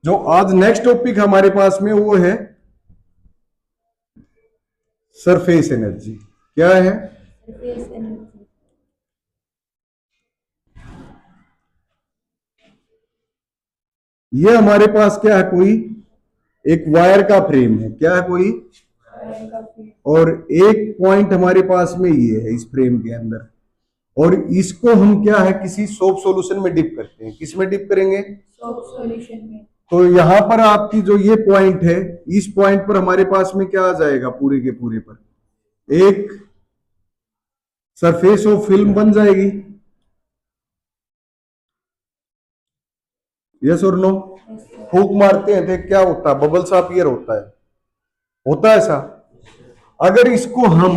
जो आज next topic हमारे पास में वो है सरफेस एनर्जी। क्या है? Surface energy. ये हमारे पास क्या है, कोई एक वायर का फ्रेम है। क्या है? कोई, और एक पॉइंट हमारे पास में ये है इस फ्रेम के अंदर, और इसको हम क्या है किसी सोप सॉल्यूशन में डिप करते हैं। किस में डिप करेंगे? सोप सॉल्यूशन में। तो यहां पर आपकी जो ये पॉइंट है, इस पॉइंट पर हमारे पास में क्या आ जाएगा, पूरे के पूरे पर एक सरफेस ऑफ फिल्म बन जाएगी। यस और नो? फूंक मारते हैं तो क्या होता है? बबल्स अपीयर होता है ऐसा। अगर इसको हम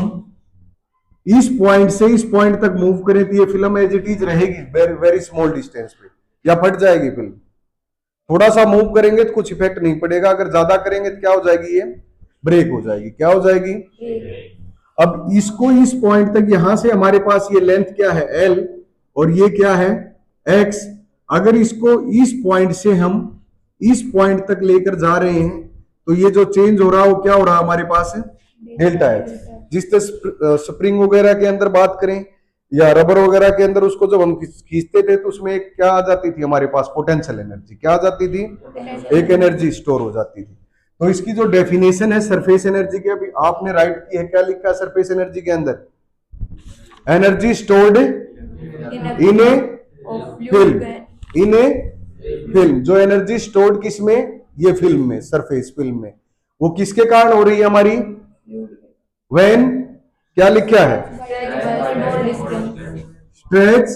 इस पॉइंट से इस पॉइंट तक मूव करें तो ये फिल्म एज इट इज रहेगी वेरी वेरी स्मॉल डिस्टेंस पे, या फट जाएगी फिल्म। थोड़ा सा मूव करेंगे तो कुछ इफेक्ट नहीं पड़ेगा, अगर ज्यादा करेंगे तो क्या हो जाएगी? ये ब्रेक हो जाएगी। क्या हो जाएगी? अब इसको इस पॉइंट तक, यहां से हमारे पास ये लेंथ क्या है? L, और ये क्या है? X। अगर इसको इस पॉइंट से हम इस पॉइंट तक लेकर जा रहे हैं तो ये जो चेंज हो रहा है वो क्या हो रहा है हमारे पास है? Delta X। जिस तरह स्प्रिंग वगैरह के अंदर बात करें या रबर वगैरह के अंदर, उसको जब हम खींचते थे तो उसमें एक क्या आ जाती थी हमारे पास? Potential energy. क्या आ जाती थी? एक एनर्जी स्टोर हो जाती थी। तो इसकी जो डेफिनेशन है सरफेस एनर्जी की, अभी आपने राइट की है, क्या लिखा है सरफेस एनर्जी के अंदर? Energy stored in A film. In A film. जो एनर्जी स्टोर्ड किसमें? ये फिल्म में, सरफेस फिल्म में। वो किसके कारण हो रही है हमारी? व्हेन, क्या लिखा है? Stretch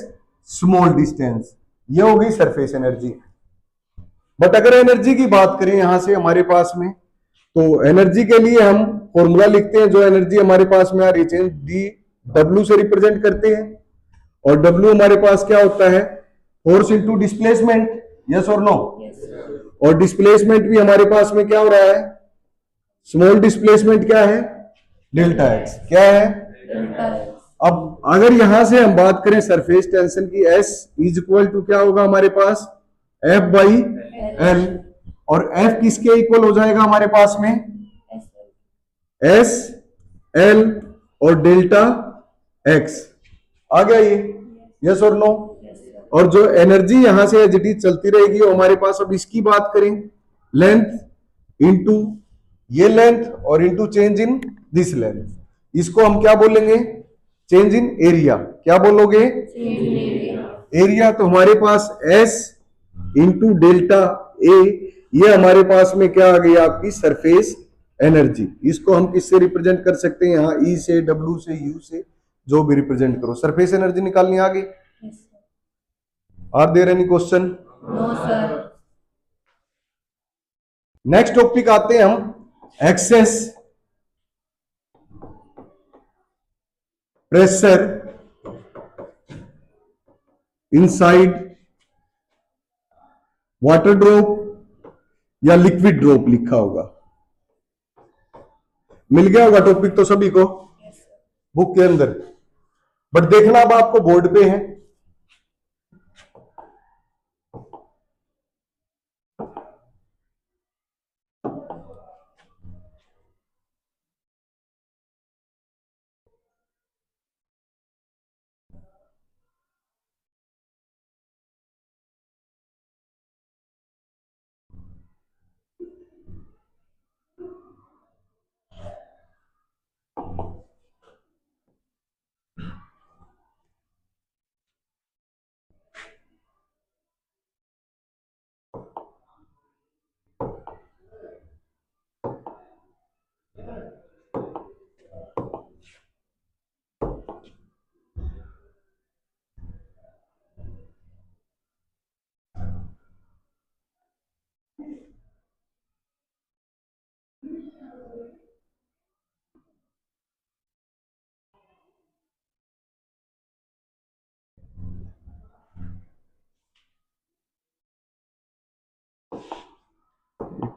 small distance. ये होगी सरफेस एनर्जी। बट अगर एनर्जी की बात करें यहां से हमारे पास में, तो एनर्जी के लिए हम फॉर्मूला लिखते हैं। जो एनर्जी हमारे पास में आ रही है डी डब्ल्यू से रिप्रेजेंट करते हैं, और डब्ल्यू हमारे पास क्या होता है? Force into displacement. यस और नो? और डिस्प्लेसमेंट भी हमारे पास में क्या हो रहा है? स्मॉल डिस्प्लेसमेंट क्या है? Delta X. क्या है? अब अगर यहां से हम बात करें सरफेस टेंशन की, एस इज इक्वल टू क्या होगा हमारे पास? F by L. और एफ किसके इक्वल हो जाएगा हमारे पास में? एस एल और डेल्टा एक्स। आ गया ये? यस और नो? और जो एनर्जी यहां से एज इट इज चलती रहेगी वो हमारे पास, अब इसकी बात करें, लेंथ इंटू ये लेंथ और into change in this length, इसको हम क्या बोलेंगे? Change in area. क्या बोलोगे? एरिया। तो हमारे पास एस इंटू डेल्टा ए, ये हमारे पास में क्या आ गई आपकी? Surface energy. इसको हम किससे रिप्रेजेंट कर सकते हैं? यहाँ ई से, डब्ल्यू से, यू से, जो भी रिप्रेजेंट करो। सरफेस एनर्जी निकालनी आगे। Are there any question? No sir. Next topic आते हैं हम, excess pressure inside water drop या लिक्विड ड्रॉप लिखा होगा। मिल गया होगा टॉपिक तो सभी को बुक के अंदर, बट देखना अब आपको बोर्ड पे है।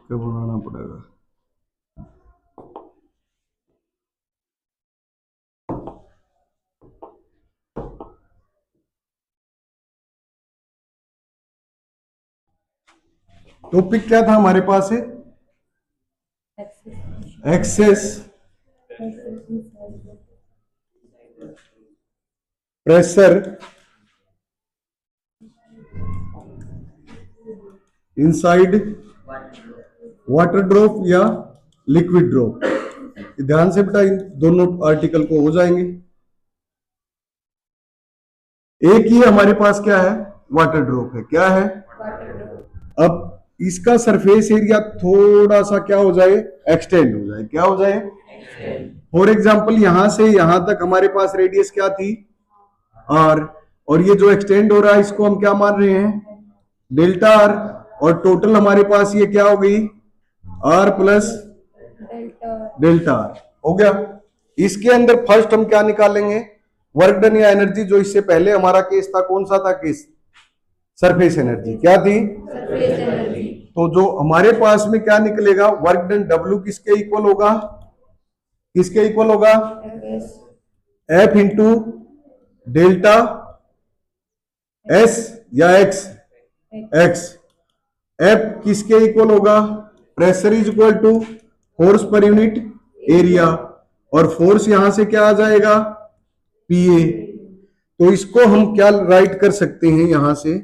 एक बनाना पड़ेगा। टॉपिक क्या था हमारे पास है? Access pressure inside water drop या लिक्विड ड्रॉप। ध्यान से बेटा इन दोनों आर्टिकल को हो जाएंगे। एक ही हमारे पास क्या है? वाटर ड्रॉप है। क्या है? अब इसका सरफेस एरिया थोड़ा सा क्या हो जाए? एक्सटेंड हो जाए। क्या हो जाए? फॉर एग्जाम्पल यहां से यहां तक हमारे पास रेडियस क्या थी? आर। और ये जो एक्सटेंड हो रहा है इसको हम क्या मान रहे हैं? Delta R. और टोटल हमारे पास ये क्या हो गई? आर प्लस डेल्टा आर हो गया। इसके अंदर फर्स्ट हम क्या निकालेंगे? वर्क डन या एनर्जी। जो इससे पहले हमारा केस था, कौन सा था केस? Surface energy. क्या थी? Surface energy. तो जो हमारे पास में क्या निकलेगा? वर्क डन डब्ल्यू किसके इक्वल होगा? किसके इक्वल होगा? एफ इंटू डेल्टा एस या एक्स। एक्स। एफ किसके इक्वल होगा? Pressure is equal to force पर यूनिट एरिया। और फोर्स यहां से क्या आ जाएगा? पीए। तो इसको हम क्या राइट कर सकते हैं? यहां से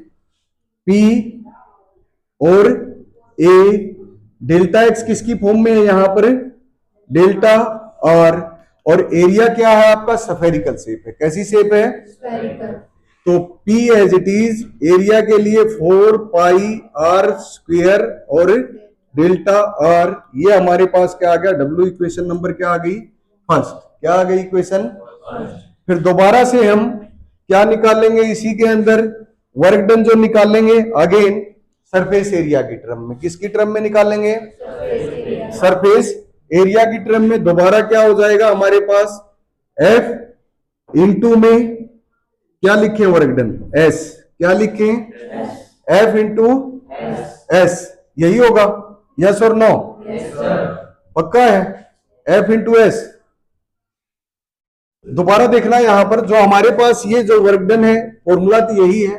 पी और ए। डेल्टा एक्स किसकी फॉर्म में है यहां पर? Delta R. और एरिया क्या है आपका? स्फेरिकल शेप है। कैसी शेप है? स्फेरिकल। तो P as it is area के लिए 4 पाई आर स्क्वायर और डेल्टा आर। ये हमारे पास क्या आ गया? W इक्वेशन नंबर क्या आ गई? फर्स्ट। क्या आ गई इक्वेशन? फिर दोबारा से हम क्या निकालेंगे इसी के अंदर? वर्क डन जो निकालेंगे अगेन सरफेस एरिया की टर्म में। किसकी टर्म में निकालेंगे? सरफेस एरिया की टर्म में। दोबारा क्या हो जाएगा हमारे पास? F इंटू में क्या लिखे? Work done S। क्या लिखे? F into S। यही होगा? यस और नो? पक्का है? F into S। दोबारा देखना यहां पर जो हमारे पास ये जो वर्क डन है फॉर्मूला तो यही है,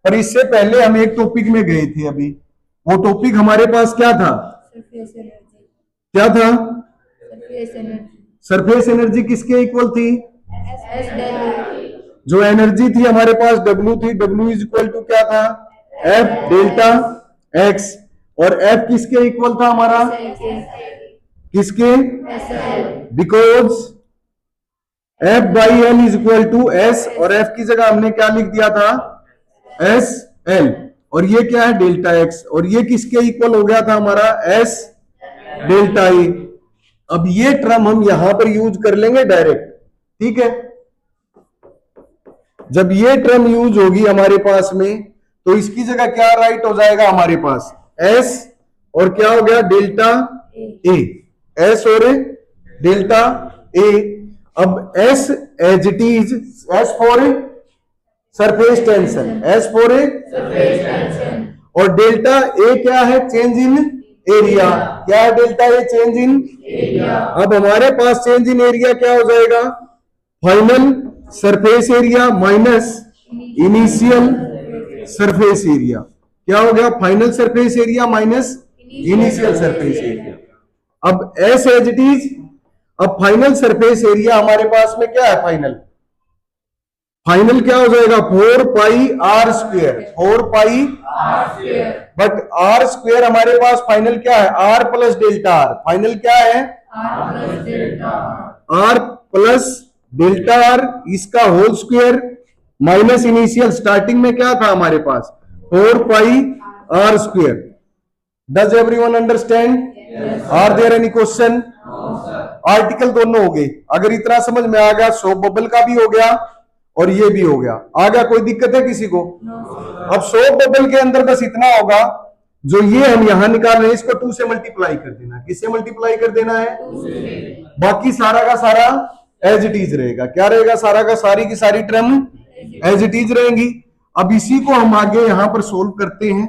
पर इससे पहले हम एक टॉपिक में गए थे अभी। वो टॉपिक हमारे पास क्या था? Surface energy. क्या था? Surface energy. सरफेस एनर्जी किसके इक्वल थी? S delta. जो एनर्जी थी हमारे पास W थी। W इज इक्वल टू क्या था? F delta X। और F किसके इक्वल था हमारा? किसके? Because F by L is equal to S। और F की जगह हमने क्या लिख दिया था? S L। और ये क्या है? Delta X। और ये किसके इक्वल हो गया था हमारा? S delta E। अब ये टर्म हम यहां पर यूज कर लेंगे डायरेक्ट। ठीक है? जब ये टर्म यूज होगी हमारे पास में तो इसकी जगह क्या राइट हो जाएगा हमारे पास? S और क्या हो गया? Delta A। S और डेल्टा A। अब S as it is S for surface tension. S for और डेल्टा A क्या है? Change in area. क्या है delta A? Change in area. अब हमारे पास चेंज इन एरिया क्या हो जाएगा? Final surface area minus initial surface area. क्या हो गया? Final surface area minus initial surface area. अब एस एज इट इज। अब फाइनल सरफेस एरिया हमारे पास में क्या है? फाइनल फाइनल क्या हो जाएगा? 4 pi R square. 4 pi but R square हमारे पास फाइनल क्या है? R plus delta R. Final क्या है? आर प्लस डेल्टा आर इसका whole square minus initial. Starting में क्या था हमारे पास? 4 pi R square. Does everyone understand? Are there any question? Article दोनों हो गए। अगर इतना समझ में आ गया, सोप बबल का भी हो गया और ये भी हो गया। आ गया? कोई दिक्कत है किसी को? अब सोप बबल के अंदर बस इतना होगा, जो ये हम यहां निकाल रहे हैं इसको 2 से मल्टीप्लाई कर देना। किससे मल्टीप्लाई कर देना है? बाकी सारा का सारा एज इट इज रहेगा। क्या रहेगा? सारा का सारी की सारी टर्म एज इट इज रहेंगी। अब इसी को हम आगे यहां पर सोल्व करते हैं।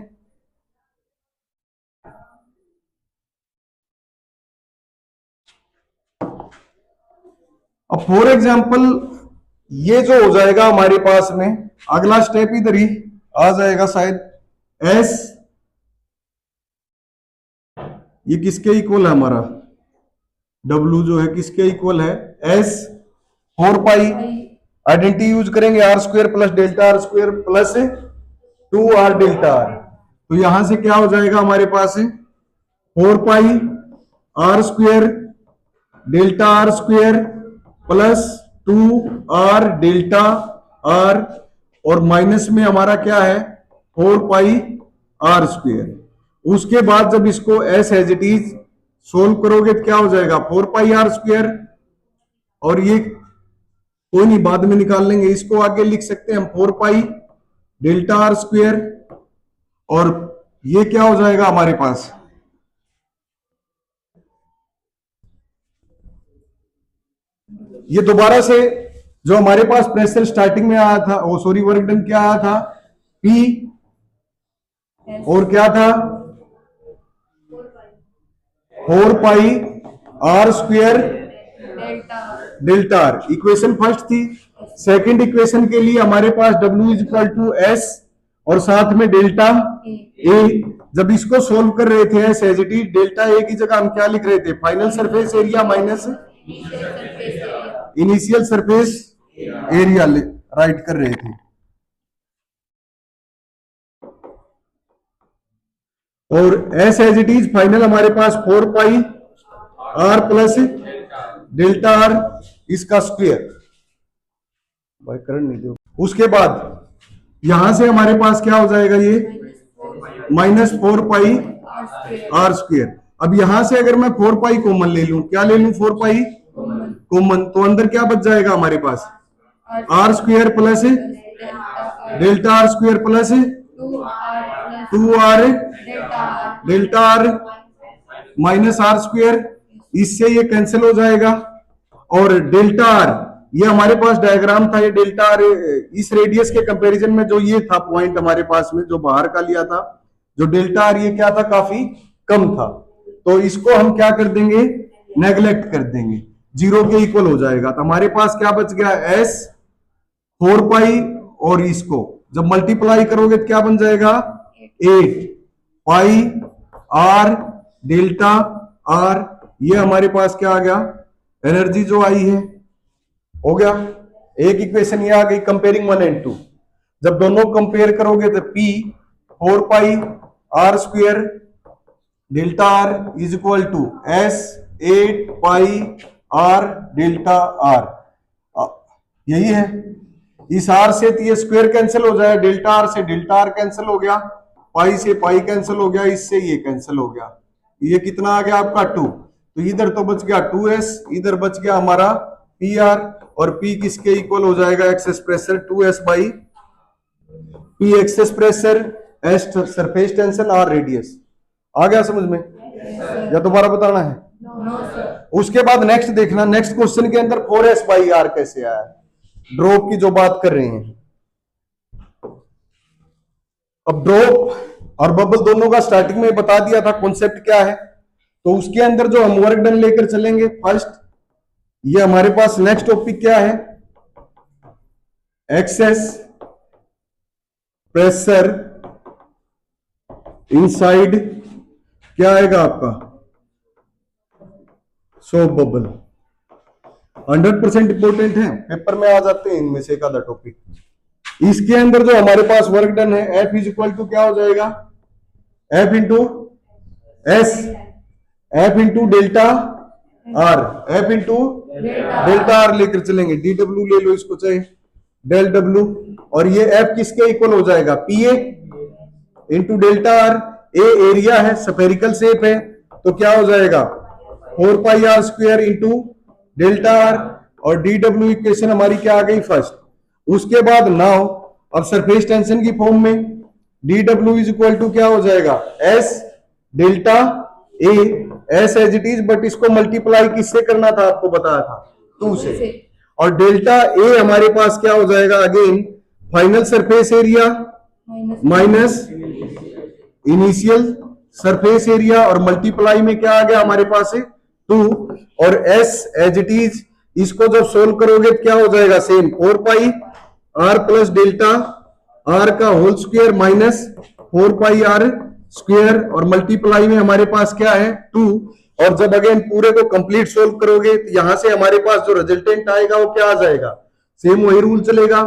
अब फॉर एग्जाम्पल ये जो हो जाएगा हमारे पास में, अगला स्टेप इधर ही आ जाएगा शायद। S ये किसके इक्वल है हमारा, W जो है किसके इक्वल है, S 4 पाई, आइडेंटिटी यूज करेंगे R square plus delta R square plus 2r delta R. तो यहां से क्या हो जाएगा हमारे पास 4 pi R square delta R square plus 2r delta R, और माइनस में हमारा क्या है 4 पाई आर स्क्वायर। उसके बाद जब इसको S as it is solve करोगे तो क्या हो जाएगा 4 पाई आर स्क्वायर, और ये कोई नहीं बाद में निकाल लेंगे, इसको आगे लिख सकते हैं हम 4 पाई डेल्टा आर स्क्वायर, और ये क्या हो जाएगा हमारे पास, ये दोबारा से जो हमारे पास प्रेशर स्टार्टिंग में आया था, वो सॉरी वर्क डन क्या आया था, P और क्या था 4 pi R square delta delta R. Equation first थी। सेकंड इक्वेशन के लिए हमारे पास W is equal to S और साथ में डेल्टा ए। जब इसको सोल्व कर रहे थे S as it is, delta A की जगह हम क्या लिख रहे थे, final surface area minus initial surface area write कर रहे थे। और S as it is final हमारे पास 4 pi R plus delta R इसका स्क्वायर, भाई करंट नहीं दो। उसके बाद यहां से हमारे पास क्या हो जाएगा, ये -4 पाई आर स्क्वायर। अब यहां से अगर मैं 4 पाई कॉमन ले लूं, क्या ले लूं 4 पाई कॉमन, तो अंदर क्या बच जाएगा हमारे पास R square plus delta R square plus 2r delta R minus R square, इससे ये कैंसिल हो जाएगा। और डेल्टा आर ये हमारे पास डायग्राम था, ये डेल्टा आर इस रेडियस के कंपैरिजन में जो ये था पॉइंट हमारे पास में जो बाहर का लिया था, जो डेल्टा आर ये क्या था काफी कम था, तो इसको हम क्या कर देंगे नेग्लेक्ट कर देंगे, 0 के इक्वल हो जाएगा। तो हमारे पास क्या बच गया एस 4 पाई, और इसको जब मल्टीप्लाई करोगे तो क्या बन जाएगा 8 पाई आर डेल्टा आर। ये हमारे पास क्या आ गया एनर्जी जो आई है, हो गया एक इक्वेशन ये आ गई कंपेयरिंग 1 और 2। जब दोनों कंपेयर करोगे तो P 4 pi R square delta R is equal to S 8 pi R delta R, यही है। इस आर से तो ये स्क्वायर कैंसिल हो जाए, डेल्टा आर से डेल्टा आर कैंसिल हो गया, पाई से पाई कैंसिल हो गया, इससे ये कैंसिल हो गया, ये कितना आ गया आपका 2। तो इधर तो बच गया 2s, इधर बच गया हमारा PR, और P किसके इक्वल हो जाएगा excess pressure 2s by P excess pressure, S surface tension, R radius. आ गया समझ में या दोबारा बताना है? उसके बाद नेक्स्ट देखना, नेक्स्ट क्वेश्चन के अंदर 4s बाई R कैसे आया, ड्रॉप की जो बात कर रहे हैं। अब ड्रॉप और बबल दोनों का स्टार्टिंग में बता दिया था कॉन्सेप्ट क्या है, तो उसके अंदर जो हम वर्क डन लेकर चलेंगे फर्स्ट, ये हमारे पास नेक्स्ट टॉपिक क्या है, एक्सेस प्रेशर इनसाइड क्या आएगा आपका सोप बबल। 100% इंपोर्टेंट है, पेपर में आ जाते हैं इनमें से एक आधा टॉपिक। इसके अंदर जो हमारे पास वर्क डन है F इज इक्वल टू क्या हो जाएगा, F into S, F into delta are, F into delta are लेकर चलेंगे, DW ले लो इसको चाहे डेल W, और ये F किसके इक्वल हो जाएगा PA into delta R. A area है, स्फेरिकल शेप है, तो क्या हो जाएगा 4 pi R square into delta R, और DW इक्वेशन हमारी क्या आ गई फर्स्ट। उसके बाद नाउ अब सरफेस टेंशन की फॉर्म में DW इज इक्वल टू क्या हो जाएगा S delta A, S as it is, but इसको मल्टीप्लाई किससे करना था आपको बताया था 2 से, और डेल्टा A हमारे पास क्या हो जाएगा again final surface area minus initial surface area, और मल्टीप्लाई में क्या आ गया हमारे पास 2, और S एज इट इज, इसको जब सोल्व करोगे तो क्या हो जाएगा same 4 pi R plus delta R का whole square minus 4 pi R square और मल्टीप्लाई में हमारे पास क्या है 2। और जब अगेन पूरे को कंप्लीट सोल्व करोगे तो यहां से हमारे पास जो रिजल्टेंट आएगा वो क्या आ जाएगा, सेम वही रूल चलेगा।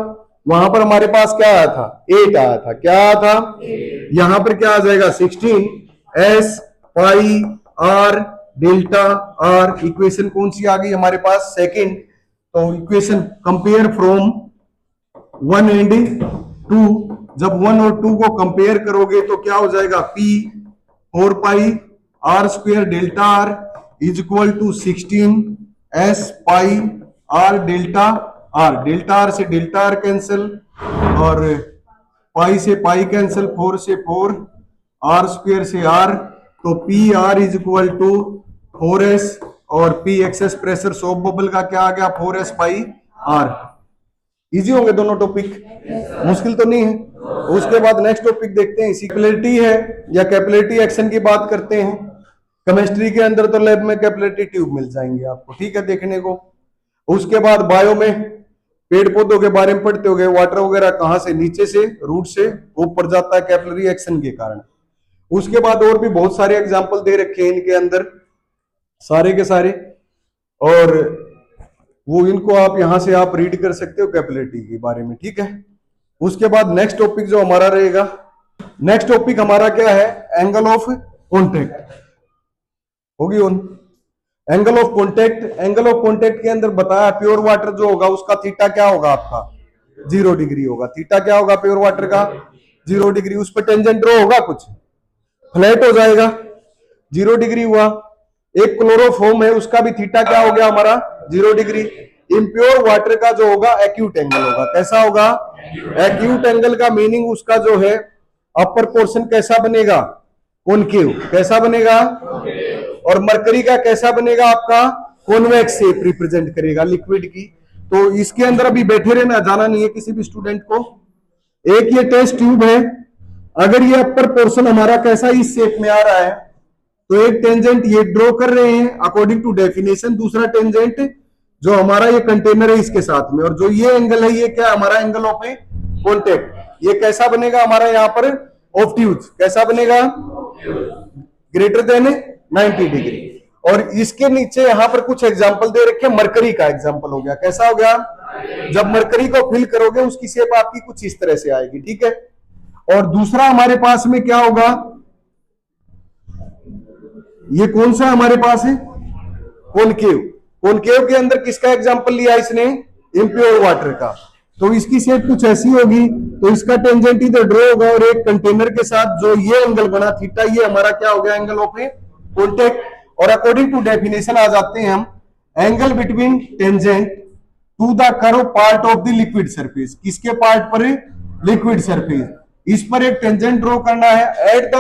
वहां पर हमारे पास क्या आया था 8 आया था, क्या आया था 8। यहां पर क्या आ जाएगा 16 S pi R delta R. Equation कौन सी आ गई हमारे पास सेकंड। तो इक्वेशन कंपेयर फ्रॉम 1 एंड 2, जब 1 और 2 को कंपेयर करोगे तो क्या हो जाएगा P 4 pi R square delta R is equal to 16 S pi R delta R. Delta R से डेल्टा आर कैंसिल और पाई से पाई कैंसिल, 4 से 4, आर स्क्वायर से आर। तो P R is equal to 4s और P excess pressure soap bubble का क्या आ गया 4s पाई आर। इजी होंगे दोनों टॉपिक, मुश्किल तो नहीं है। उसके बाद नेक्स्ट टॉपिक देखते हैं, कैपिलरिटी है या कैपिलरिटी एक्शन की बात करते हैं। केमिस्ट्री के अंदर तो लैब में कैपिलरिटी ट्यूब मिल जाएंगे आपको, ठीक है, देखने को। उसके बाद बायो में पेड़ पौधों के बारे में पढ़ते होगे, वाटर वगैरह कहां से, नीचे से रूट से ऊपर जाता है कैपिलरी एक्शन के कारण। उसके बाद और भी बहुत सारे एग्जाम्पल दे रखे हैं इनके अंदर, सारे के सारे, और वो इनको आप यहां से आप रीड कर सकते हो कैपिलरिटी के बारे में, ठीक है। उसके बाद नेक्स्ट टॉपिक जो हमारा रहेगा, नेक्स्ट टॉपिक हमारा क्या है, एंगल ऑफ कॉन्टेक्ट होगी on. Angle of contact, angle of contact के अंदर बताया प्योर वाटर जो होगा उसका थीटा क्या होगा आपका 0 डिग्री होगा। थीटा क्या होगा प्योर वाटर का 0 डिग्री। उस पर टेंजेंट रो होगा, कुछ फ्लैट हो जाएगा, 0 डिग्री हुआ। एक क्लोरोफॉर्म है उसका भी थीटा क्या हो गया हमारा 0 डिग्री। इम्प्योर वाटर का जो होगा एक्यूट एंगल होगा, कैसा होगा एक्यूट एंगल का मीनिंग उसका जो है अपर पोर्शन कैसा बनेगा कॉनकेव, कैसा बनेगा। और मरकरी का कैसा बनेगा आपका कॉन्वेक्स शेप रिप्रेजेंट करेगा लिक्विड की। तो इसके अंदर अभी बैठे रहना, जाना नहीं है किसी भी स्टूडेंट को। एक ये टेस्ट ट्यूब है, अगर ये अपर पोर्शन हमारा कैसा इस शेप में आ रहा है तो एक टेंजेंट ये ड्रॉ कर रहे हैं अकॉर्डिंग टू डेफिनेशन, दूसरा टेंजेंट जो हमारा ये कंटेनर है इसके साथ में, और जो ये एंगल है ये क्या हमारा एंगल ऑफ कॉन्टेक्ट, ये कैसा बनेगा हमारा यहाँ पर ऑब्ट्यूज, कैसा बनेगा ग्रेटर देन 90 डिग्री। और इसके नीचे यहां पर कुछ एग्जांपल दे रखे, मरकरी का एग्जांपल हो गया, कैसा हो गया, जब मरकरी को फिल करोगे उसकी शेप आपकी कुछ इस तरह से आएगी, ठीक है। और दूसरा हमारे पास में क्या होगा, ये कौन सा हमारे पास है कॉनकेव। कॉनकेव के अंदर किसका एग्जांपल लिया इसने, इम्प्योर वाटर का। तो इसकी शेप कुछ ऐसी होगी, तो इसका टेंजेंट इधर ड्रॉ होगा और एक कंटेनर के साथ जो ये एंगल बना थीटा, ये हमारा क्या हो गया एंगल ऑफ कॉन्टेक्ट। और अकॉर्डिंग टू डेफिनेशन आ जाते हैं हम, angle between tangent to the curve part of the liquid surface, किसके पार्ट पर लिक्विड सरफेस, इस पर एक टेंजेंट ड्रॉ करना है एट द